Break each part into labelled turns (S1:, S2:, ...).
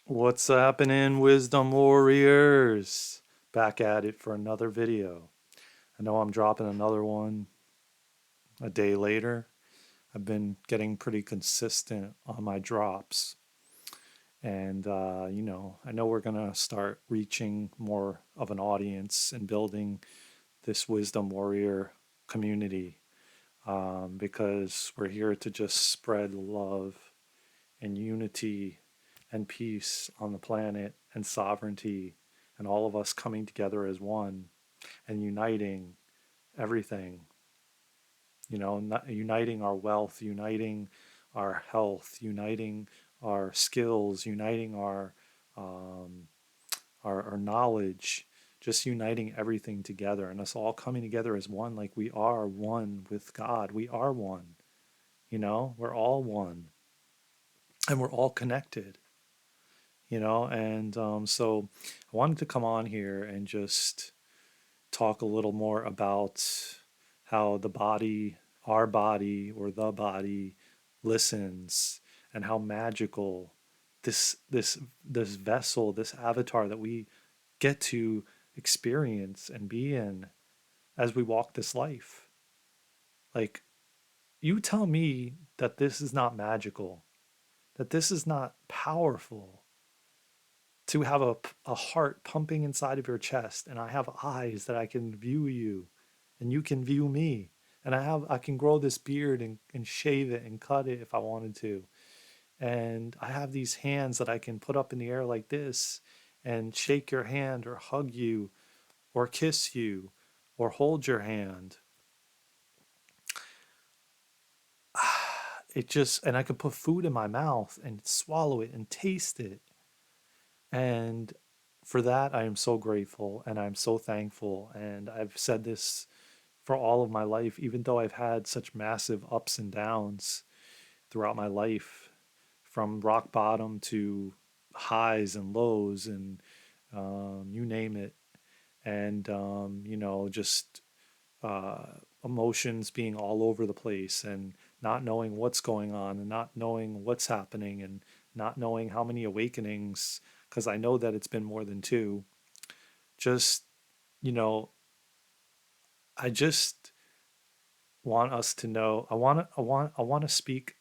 S1: What's happening, Wisdom Warriors? Back at it for another video. I know I'm dropping another one a day later. I've been getting pretty consistent on my drops. And, I know we're going to start reaching more of an audience and building this Wisdom Warrior community because we're here to just spread love and unity and peace on the planet and sovereignty and all of us coming together as one and uniting everything, uniting our wealth, uniting our health, uniting our skills, uniting um, our knowledge, just uniting everything together and us all coming together as one, like we are one with God. We are one, we're all one and we're all connected. So I wanted to come on here and just talk a little more about how the body, our body, or the body listens, and how magical this vessel, this avatar that we get to experience and be in as we walk this life. Like, you tell me that this is not magical, that this is not powerful, to have a heart pumping inside of your chest, and I have eyes that I can view you and you can view me, and I can grow this beard and shave it and cut it if I wanted to, and I have these hands that I can put up in the air like this and shake your hand or hug you or kiss you or hold your hand. It just, and I could put food in my mouth and swallow it and taste it. And for that, I am so grateful and I'm so thankful. And I've said this for all of my life, even though I've had such massive ups and downs throughout my life, from rock bottom to highs and lows, and you name it. And, just uh, emotions being all over the place and not knowing what's going on and not knowing what's happening and not knowing how many awakenings, because I know that it's been more than two. Just, you know, I just want us to know. I want to speak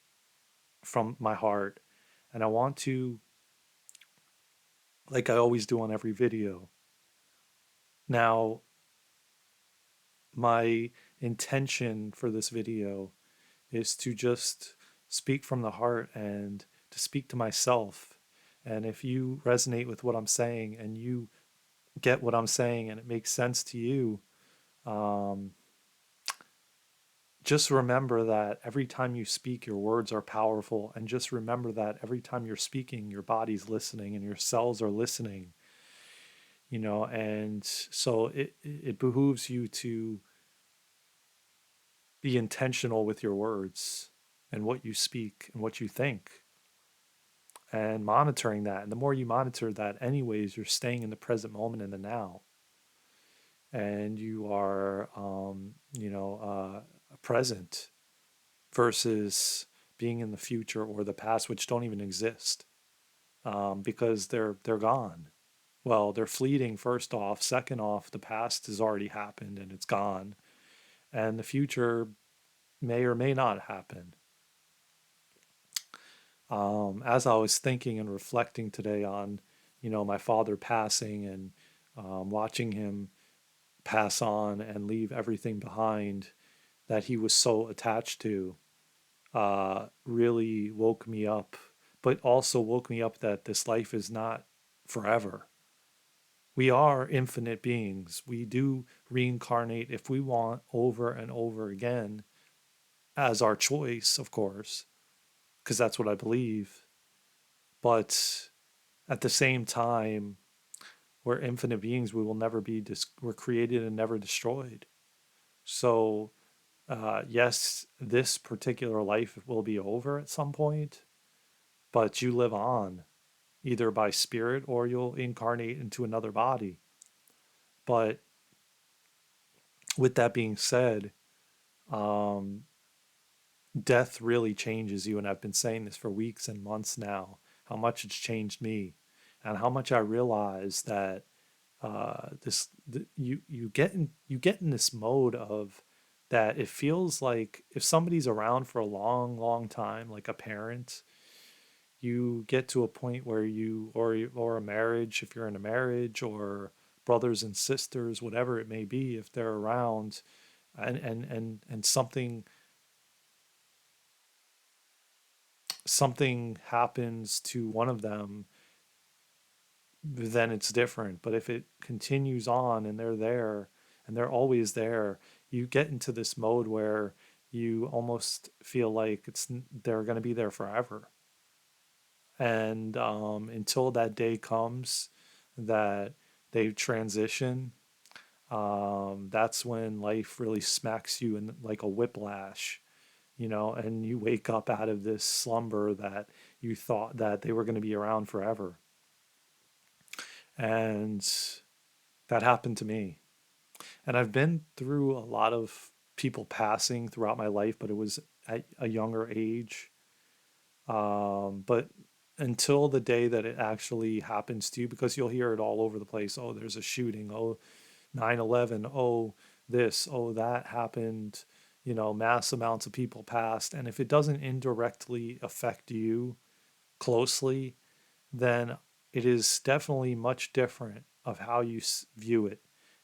S1: from my heart, and I want to, like I always do on every video. Now, my intention for this video is to just speak from the heart and to speak to myself. And if you resonate with what I'm saying and you get what I'm saying and it makes sense to you, um, just remember that every time you speak, your words are powerful. And just remember that every time you're speaking, your body's listening and your cells are listening, and so it behooves you to be intentional with your words and what you speak and what you think and monitoring that. And the more you monitor that, anyways, you're staying in the present moment in the now. And you are, present versus being in the future or the past, which don't even exist because they're gone. Well, they're fleeting, first off. Second off, the past has already happened and it's gone. And the future may or may not happen. As I was thinking and reflecting today on, my father passing and watching him pass on and leave everything behind that he was so attached to, really woke me up, but also woke me up that this life is not forever. We are infinite beings. We do reincarnate if we want over and over again as our choice, of course, because that's what I believe. But at the same time, we're infinite beings. We will never be, we're created and never destroyed. So, yes, this particular life will be over at some point, but you live on either by spirit or you'll incarnate into another body. But with that being said, um, death really changes you. And I've been saying this for weeks and months now, how much it's changed me. and how much I realized that you get in this mode of that it feels like if somebody's around for a long, long time, like a parent, you get to a point where or a marriage, if you're in a marriage, or brothers and sisters, whatever it may be, if they're around, and something happens to one of them, then it's different. But if it continues on and they're there and they're always there, you get into this mode where you almost feel like they're going to be there forever. And until that day comes that they transition, that's when life really smacks you in like a whiplash, and you wake up out of this slumber that you thought that they were going to be around forever. And that happened to me. And I've been through a lot of people passing throughout my life, but it was at a younger age. But until the day that it actually happens to you, because you'll hear it all over the place. Oh, there's a shooting. Oh, 9/11. Oh, this. Oh, that happened. Mass amounts of people passed. And if it doesn't indirectly affect you closely, then it is definitely much different of how you view it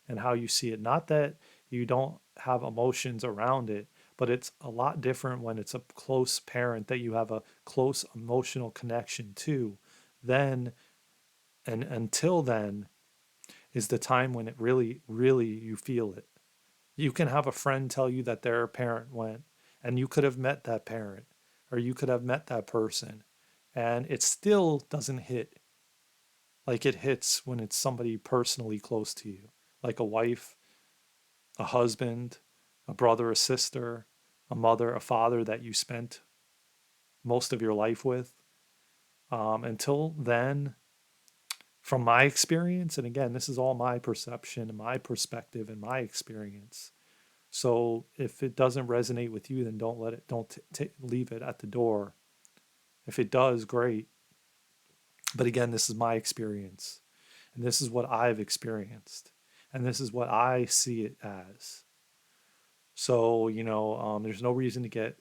S1: and how you see it. Not that you don't have emotions around it, but it's a lot different when it's a close parent that you have a close emotional connection to. Then and until then is the time when it really, really you feel it. You can have a friend tell you that their parent went, and you could have met that parent or you could have met that person, and it still doesn't hit like it hits when it's somebody personally close to you, like a wife, a husband, a brother, a sister, a mother, a father that you spent most of your life with. Until then, from my experience, and again, this is all my perception and my perspective and my experience. So if it doesn't resonate with you, then don't let it, don't leave it at the door. If it does, great. But again, this is my experience, and this is what I've experienced, and this is what I see it as. So, there's no reason to get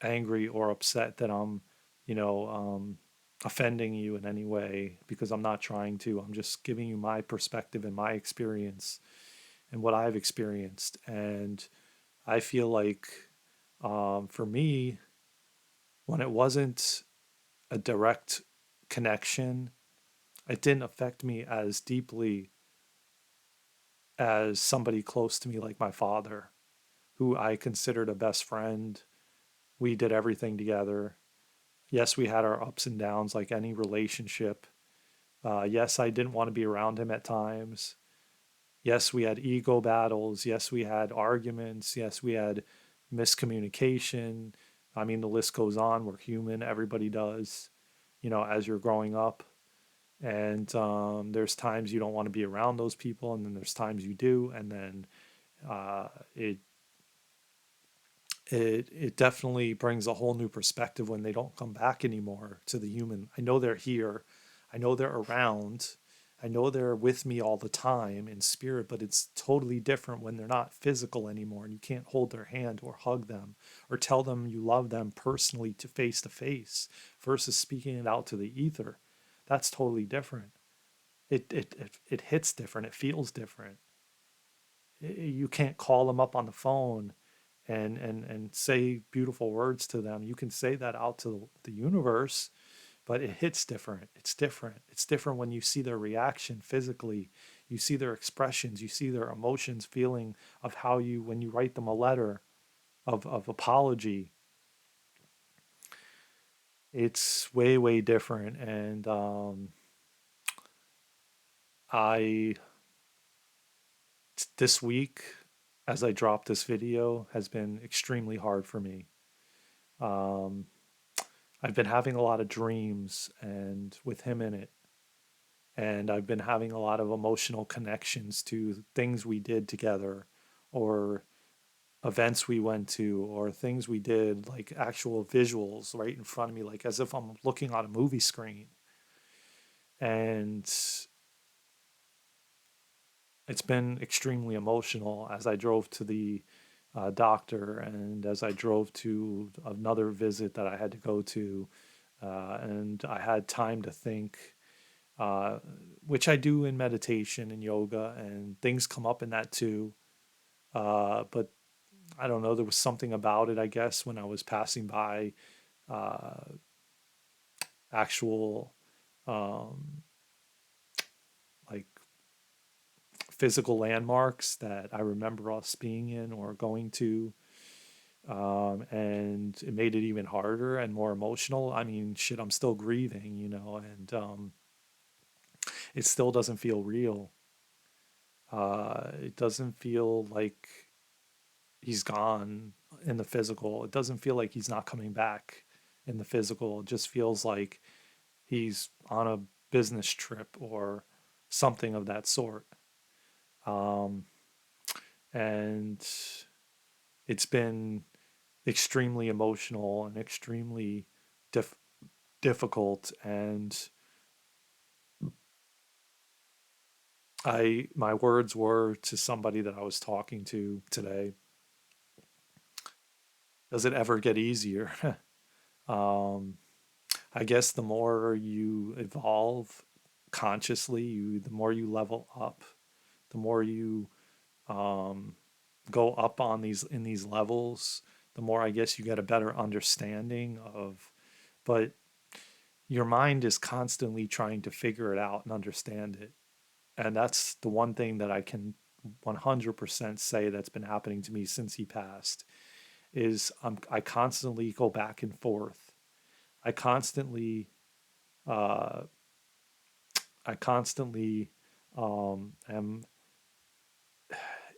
S1: angry or upset that I'm, you know, um, offending you in any way, because I'm not trying to. I'm just giving you my perspective and my experience and what I've experienced. And I feel like for me, when it wasn't a direct connection, it didn't affect me as deeply as somebody close to me like my father, who I considered a best friend. We did everything together. Yes, we had our ups and downs like any relationship. Yes, I didn't want to be around him at times. Yes, we had ego battles. Yes, we had arguments. Yes, we had miscommunication. I mean, the list goes on. We're human. Everybody does, as you're growing up. And there's times you don't want to be around those people, and then there's times you do. And then uh, it it definitely brings a whole new perspective when they don't come back anymore to the human. I know they're here. I know they're around. I know they're with me all the time in spirit, but it's totally different when they're not physical anymore and you can't hold their hand or hug them or tell them you love them personally to face versus speaking it out to the ether. That's totally different. It hits different. It feels different. You can't call them up on the phone and say beautiful words to them. You can say that out to the universe, but it hits different. It's different. It's different when you see their reaction physically. You see their expressions. You see their emotions, feeling of how you, when you write them a letter of apology, it's way, way different. And I, this week, as I drop this video, has been extremely hard for me. Um, I've been having a lot of dreams and with him in it. And I've been having a lot of emotional connections to things we did together or events we went to or things we did, like actual visuals right in front of me, like as if I'm looking on a movie screen. And it's been extremely emotional as I drove to the doctor and as I drove to another visit that I had to go to. And I had time to think, uh, which I do in meditation and yoga, and things come up in that too. But I don't know, there was something about it, I guess, when I was passing by uh, actual um, like physical landmarks that I remember us being in or going to. And it made it even harder and more emotional. I mean, shit, I'm still grieving, and it still doesn't feel real. It doesn't feel like he's gone in the physical. It doesn't feel like he's not coming back in the physical. It just feels like he's on a business trip or something of that sort. Um, and it's been extremely emotional and extremely dif- difficult. And my words were to somebody that I was talking to today, does it ever get easier? um, I guess the more you evolve consciously, the more you level up, the more you um, go up on these levels, the more I guess you get a better understanding of. But your mind is constantly trying to figure it out and understand it, and that's the one thing that I can 100% say that's been happening to me since he passed is I constantly go back and forth. I constantly uh, I constantly am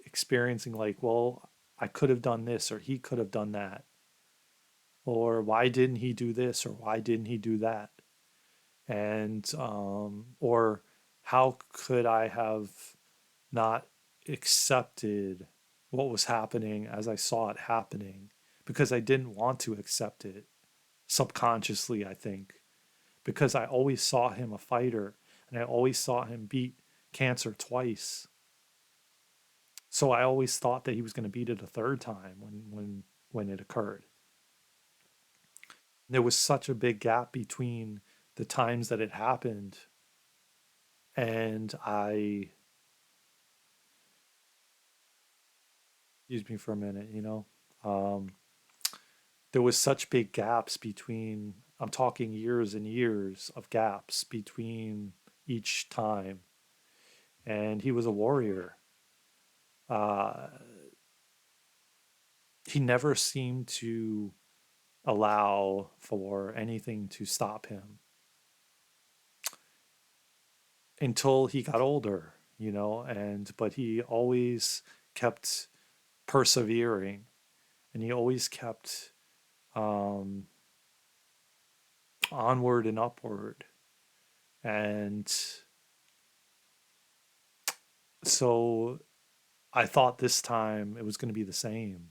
S1: experiencing like, well, I could have done this or he could have done that, or why didn't he do this or why didn't he do that, and or how could I have not accepted what was happening as I saw it happening because I didn't want to accept it subconsciously, I think, because I always saw him a fighter and I always saw him beat cancer twice. So I always thought that he was going to beat it a third time when it occurred. There was such a big gap between the times that it happened and I excuse me for a minute, Um, there was such big gaps between, I'm talking years and years of gaps between each time, and he was a warrior. uh, he never seemed to allow for anything to stop him until he got older, and but he always kept persevering, and he always kept um, onward and upward. And so I thought this time it was going to be the same.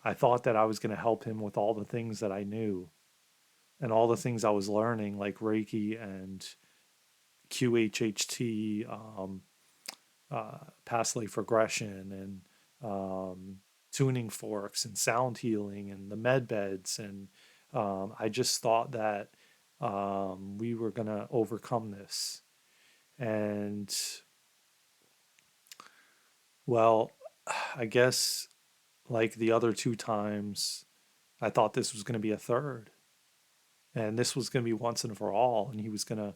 S1: I thought that I was going to help him with all the things that I knew and all the things I was learning, like Reiki and QHHT, past life regression, and tuning forks and sound healing and the med beds. And I just thought that we were going to overcome this. And well, I guess like the other two times, I thought this was going to be a third, and this was going to be once and for all, and he was going to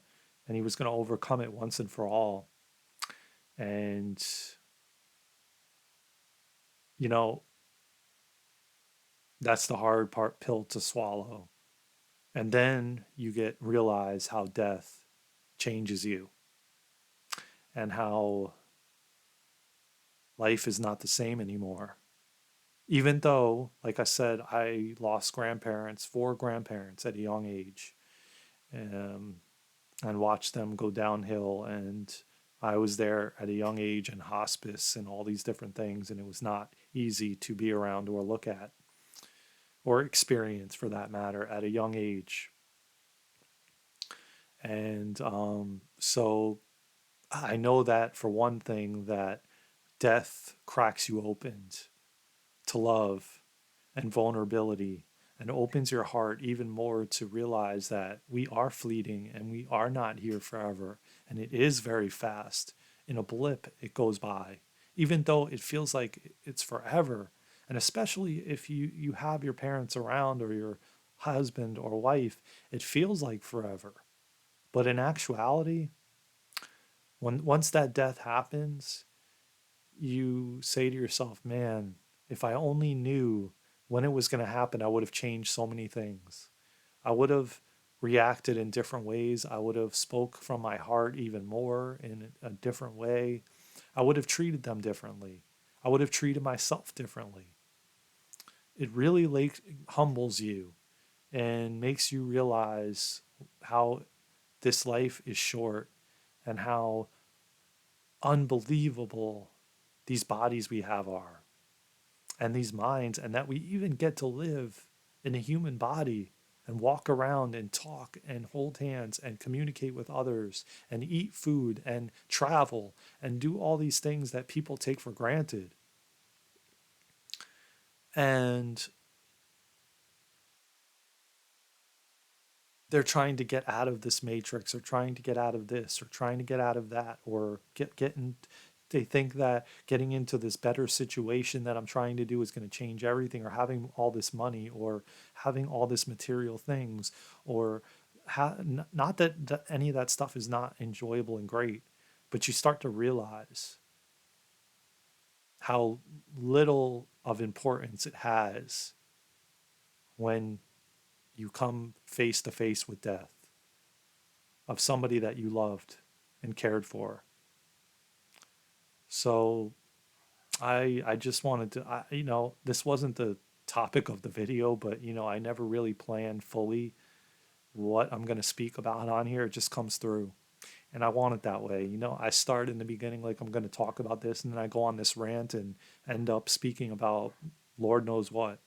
S1: overcome it once and for all. And you know, that's the hard part pill to swallow. And then you get realize how death changes you and how life is not the same anymore. Even though, like I said, I lost grandparents, four grandparents at a young age. Um, and watch them go downhill. And I was there at a young age in hospice and all these different things. And it was not easy to be around or look at or experience for that matter at a young age. And so I know that for one thing, that death cracks you open to love and vulnerability and opens your heart even more to realize that we are fleeting and we are not here forever. And it is very fast. In a blip, it goes by, even though it feels like it's forever. And especially if you have your parents around or your husband or wife, it feels like forever. But in actuality, once that death happens, you say to yourself, man, if I only knew when it was going to happen, I would have changed so many things. I would have reacted in different ways. I would have spoke from my heart even more in a different way. I would have treated them differently. I would have treated myself differently. It really humbles you and makes you realize how this life is short and how unbelievable these bodies we have are, and these minds, and that we even get to live in a human body and walk around and talk and hold hands and communicate with others and eat food and travel and do all these things that people take for granted. And they're trying to get out of this matrix or trying to get out of this or trying to get out of that or get in. They think that getting into this better situation that I'm trying to do is going to change everything, or having all this money or having all this material things, or not that any of that stuff is not enjoyable and great, but you start to realize how little of importance it has when you come face to face with death of somebody that you loved and cared for. So I just wanted to, this wasn't the topic of the video, but I never really planned fully what I'm going to speak about on here. It just comes through. And I want it that way. I start in the beginning like I'm going to talk about this, and then I go on this rant and end up speaking about Lord knows what.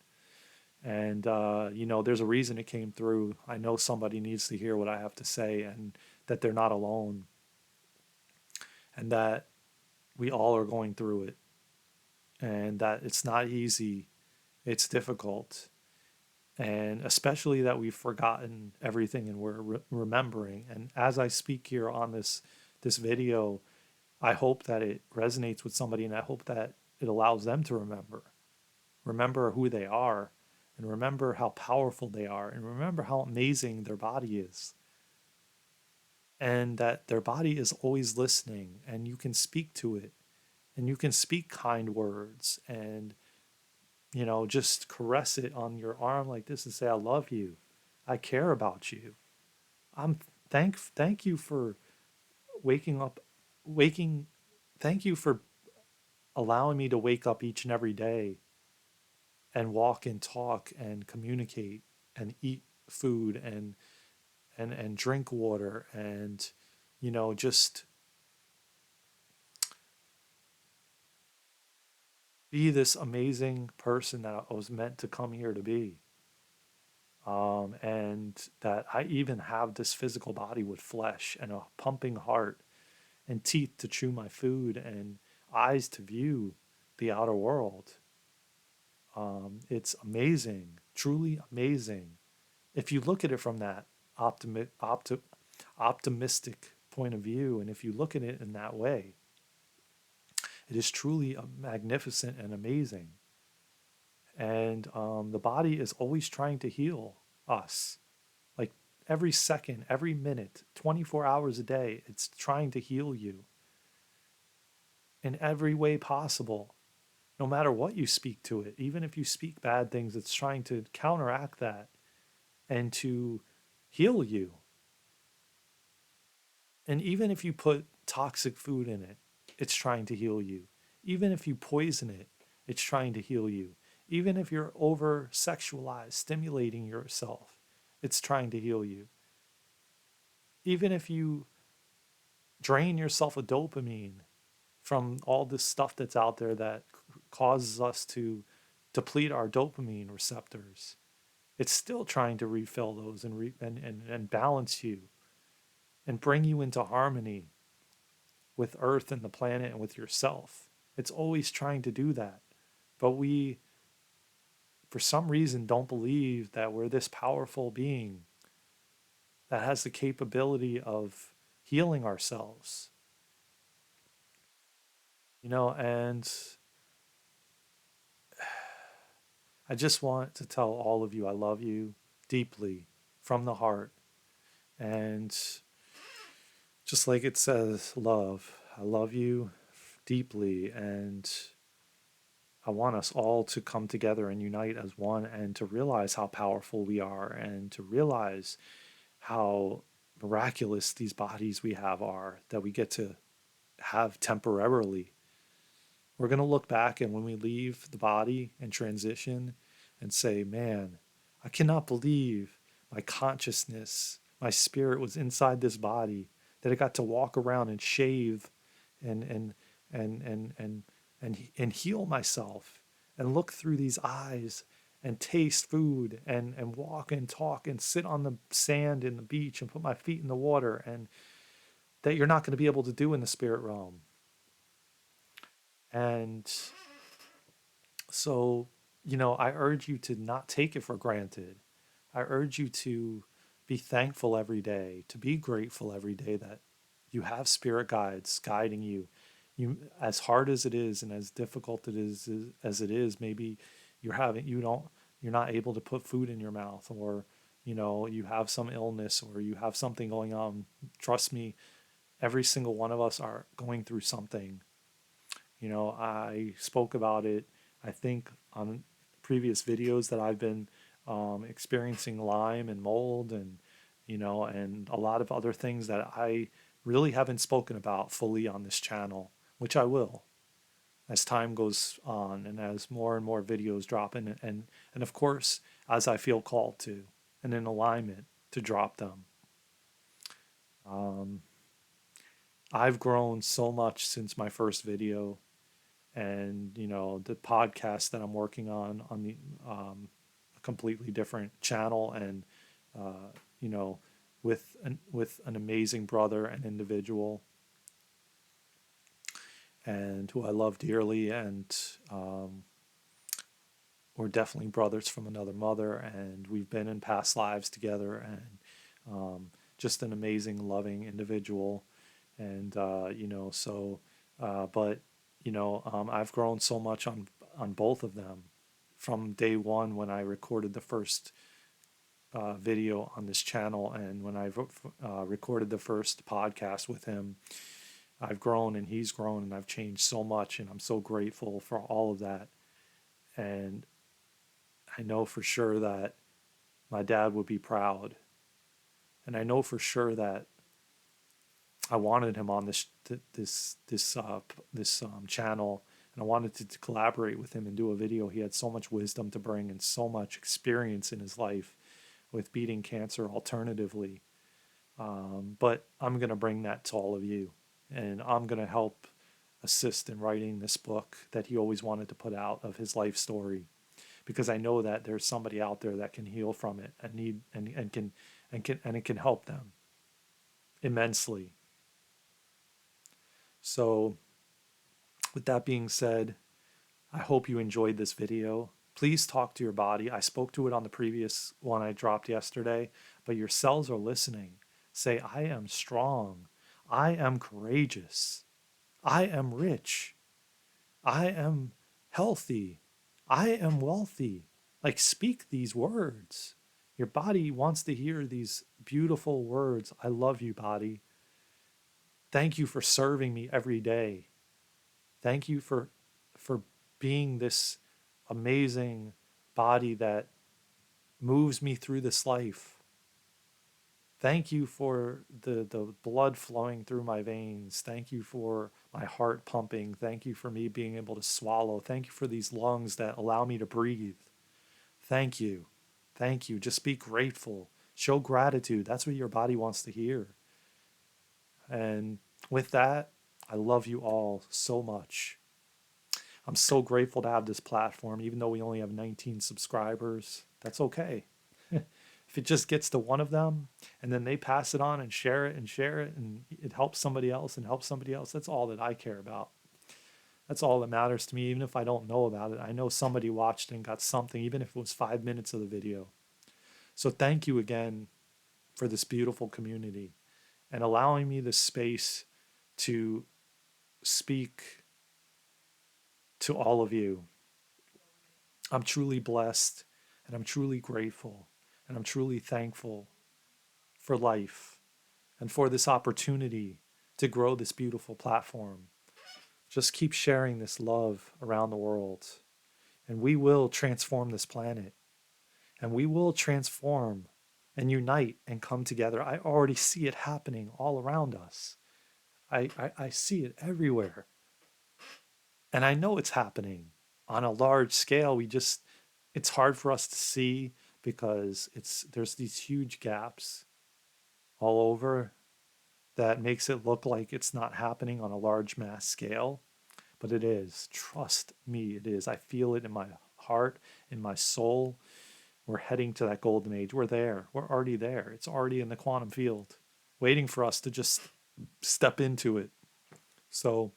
S1: And there's a reason it came through. I know somebody needs to hear what I have to say, and that they're not alone, and that we all are going through it, and that it's not easy, it's difficult, and especially that we've forgotten everything and we're remembering. And as I speak here on this video, I hope that it resonates with somebody, and I hope that it allows them to remember who they are, and remember how powerful they are, and remember how amazing their body is, and that their body is always listening, and you can speak to it, and you can speak kind words, and just caress it on your arm like this and say, I love you. I care about you. I'm thank you for waking up, waking, thank you for allowing me to wake up each and every day and walk and talk and communicate and eat food and drink water and, just be this amazing person that I was meant to come here to be. And that I even have this physical body with flesh and a pumping heart and teeth to chew my food and eyes to view the outer world. It's amazing, truly amazing. If you look at it from that optimistic point of view, and if you look at it in that way, it is truly magnificent and amazing. And the body is always trying to heal us. Like every second, every minute, 24 hours a day, it's trying to heal you in every way possible. No matter what you speak to it, even if you speak bad things, it's trying to counteract that and to heal you. And even if you put toxic food in it, it's trying to heal you. Even if you poison it, it's trying to heal you. Even if you're over sexualized, stimulating yourself, it's trying to heal you. Even if you drain yourself of dopamine from all this stuff that's out there that causes us to deplete our dopamine receptors, it's still trying to refill those and balance you. and bring you into harmony with Earth and the planet and with yourself. It's always trying to do that. But we, for some reason, don't believe that we're this powerful being that has the capability of healing ourselves. And I just want to tell all of you I love you deeply from the heart. And just like it says, love, I love you deeply. And I want us all to come together and unite as one and to realize how powerful we are and to realize how miraculous these bodies we have are that we get to have temporarily. We're going to look back and when we leave the body and transition and say, man, I cannot believe my consciousness, my spirit was inside this body, that it got to walk around and shave and and heal myself and look through these eyes and taste food and walk and talk and sit on the sand in the beach and put my feet in the water, and that you're not going to be able to do in the spirit realm. And so, I urge you to not take it for granted. I urge you to be thankful every day, to be grateful every day that you have spirit guides guiding you. As hard as it is and as difficult it is as it is, maybe you're not able to put food in your mouth, or you have some illness, or you have something going on. Trust me, every single one of us are going through something. I spoke about it, I think, on previous videos that I've been experiencing Lyme and mold, and a lot of other things that I really haven't spoken about fully on this channel, which I will as time goes on and as more and more videos drop in, and of course, as I feel called to and in alignment to drop them. Um, I've grown so much since my first video, and the podcast that I'm working on the a completely different channel, and uh, you know with an amazing brother and individual, and who I love dearly, and um, we're definitely brothers from another mother, and we've been in past lives together, and just an amazing, loving individual, and but I've grown so much on both of them from day one when I recorded the first video on this channel, and when I recorded the first podcast with him. I've grown and he's grown, and I've changed so much, and I'm so grateful for all of that. And I know for sure that my dad would be proud, and I know for sure that I wanted him on this channel, and I wanted to collaborate with him and do a video. He had so much wisdom to bring and so much experience in his life with beating cancer alternatively. But I'm going to bring that to all of you, and I'm going to help assist in writing this book that he always wanted to put out of his life story, because I know that there's somebody out there that can heal from it and need and it can help them immensely. So with that being said, I hope you enjoyed this video. Please talk to your body. I spoke to it on the previous one I dropped yesterday, but your cells are listening. Say, I am strong. I am courageous. I am rich. I am healthy. I am wealthy. Like, speak these words. Your body wants to hear these beautiful words. I love you, body. Thank you for serving me every day. Thank you for being this amazing body that moves me through this life. Thank you for the blood flowing through my veins. Thank you for my heart pumping. Thank you for me being able to swallow. Thank you for these lungs that allow me to breathe. Thank you. Thank you. Just be grateful. Show gratitude. That's what your body wants to hear. And with that, I love you all so much. I'm so grateful to have this platform, even though we only have 19 subscribers. That's okay. If it just gets to one of them and then they pass it on and share it and share it and it helps somebody else and helps somebody else, that's all that I care about. That's all that matters to me. Even if I don't know about it, I know somebody watched and got something, even if it was 5 minutes of the video. So thank you again for this beautiful community and allowing me the space to speak to all of you. I'm truly blessed and I'm truly grateful and I'm truly thankful for life and for this opportunity to grow this beautiful platform. Just keep sharing this love around the world, and we will transform this planet, and we will transform and unite and come together. I already see it happening all around us. I see it everywhere. And I know it's happening on a large scale. It's hard for us to see because there's these huge gaps all over that makes it look like it's not happening on a large mass scale, but it is. Trust me, it is. I feel it in my heart, in my soul. We're heading to that golden age. We're there. We're already there. It's already in the quantum field, waiting for us to just step into it. So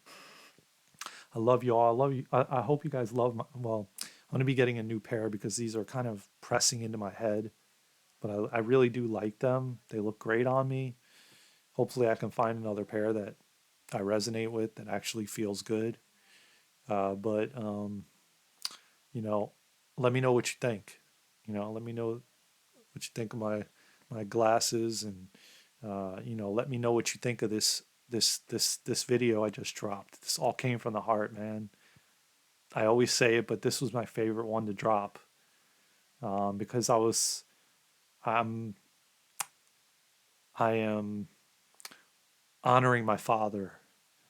S1: I love you all. I love you. I hope you guys love well, I'm going to be getting a new pair because these are kind of pressing into my head, but I really do like them. They look great on me. Hopefully I can find another pair that I resonate with that actually feels good. But you know, let me know what you think. Let me know what you think of my glasses, and let me know what you think of this video I just dropped. This all came from the heart, man. I always say it, but this was my favorite one to drop, because I'm I am honoring my father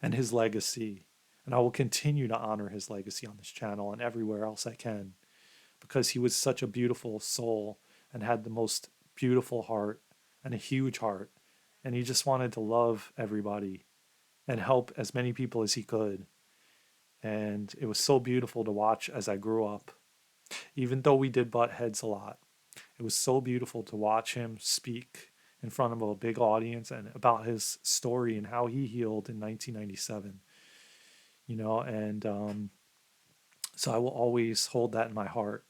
S1: and his legacy, and I will continue to honor his legacy on this channel and everywhere else I can, because he was such a beautiful soul and had the most beautiful heart and a huge heart, and he just wanted to love everybody and help as many people as he could. And it was so beautiful to watch as I grew up. Even though we did butt heads a lot, it was so beautiful to watch him speak in front of a big audience and about his story and how he healed in 1997. And so I will always hold that in my heart.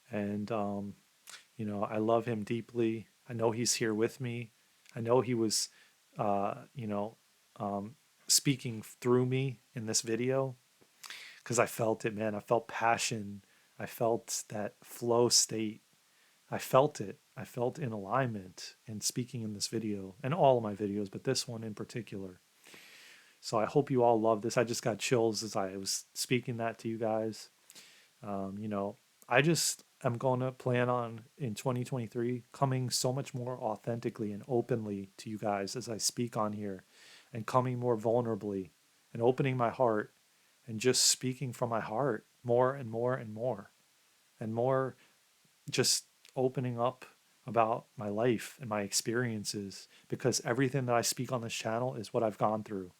S1: And I love him deeply. I know he's here with me. I know he was, uh, you know, um, speaking through me in this video, because I felt it, man. I felt passion. I felt that flow state. I felt it. I felt in alignment in speaking in this video and all of my videos, but this one in particular. So I hope you all love this. I just got chills as I was speaking that to you guys. Um, you know, I just am going to plan on in 2023 coming so much more authentically and openly to you guys as I speak on here, and coming more vulnerably and opening my heart and just speaking from my heart more and more and more and more, just opening up about my life and my experiences, because everything that I speak on this channel is what I've gone through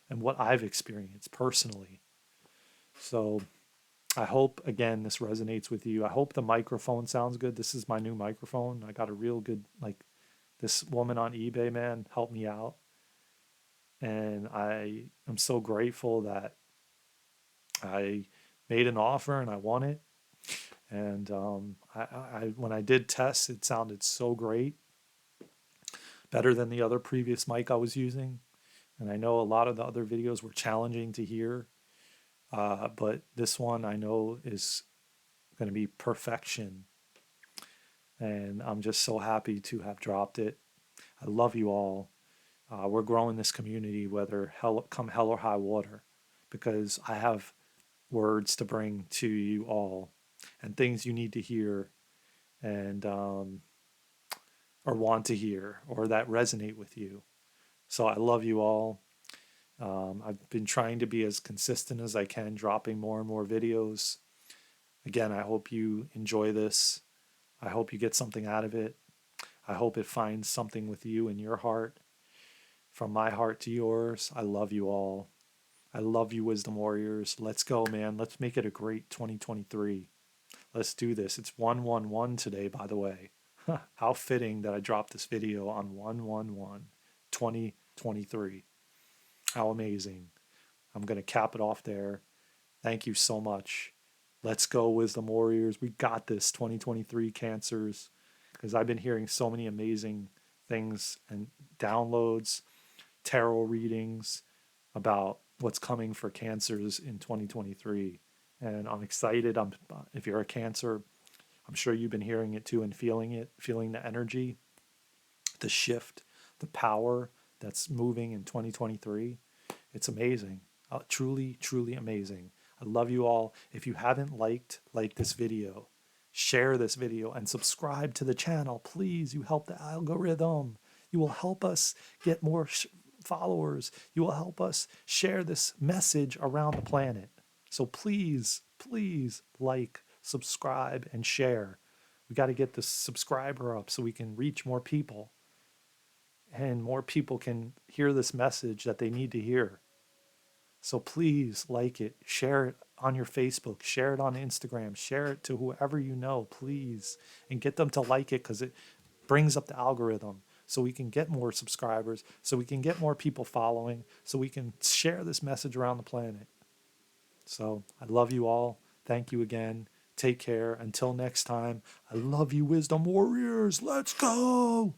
S1: and what I've experienced personally. So I hope, again, this resonates with you. I hope the microphone sounds good. This is my new microphone. I got a real good, like, this woman on eBay, man, helped me out. And I am so grateful that I made an offer and I won it. And when I did tests, it sounded so great, better than the other previous mic I was using. And I know a lot of the other videos were challenging to hear, but this one I know is going to be perfection. And I'm just so happy to have dropped it. I love you all. We're growing this community, whether come hell or high water, because I have words to bring to you all and things you need to hear, and or want to hear, or that resonate with you. So I love you all. I've been trying to be as consistent as I can, dropping more and more videos. Again, I hope you enjoy this. I hope you get something out of it. I hope it finds something with you in your heart. From my heart to yours, I love you all. I love you, Wisdom Warriors. Let's go, man. Let's make it a great 2023. Let's do this. It's 111 today, by the way. How fitting that I dropped this video on 1/1/2023. How amazing. I'm going to cap it off there. Thank you so much. Let's go, Wisdom Warriors. We got this, 2023 Cancers, because I've been hearing so many amazing things and downloads, tarot readings about what's coming for Cancers in 2023. And I'm excited. If you're a Cancer, I'm sure you've been hearing it too and feeling it, feeling the energy, the shift, the power that's moving in 2023. It's amazing. Truly, truly amazing. I love you all. If you haven't like this video, share this video and subscribe to the channel. Please, you help the algorithm. You will help us get more followers. You will help us share this message around the planet. So please, please like, subscribe, and share. We got to get the subscriber up so we can reach more people and more people can hear this message that they need to hear. So please like it, share it on your Facebook, share it on Instagram, share it to whoever you know, please, and get them to like it because it brings up the algorithm so we can get more subscribers, so we can get more people following, so we can share this message around the planet. So I love you all. Thank you again. Take care. Until next time, I love you, Wisdom Warriors. Let's go.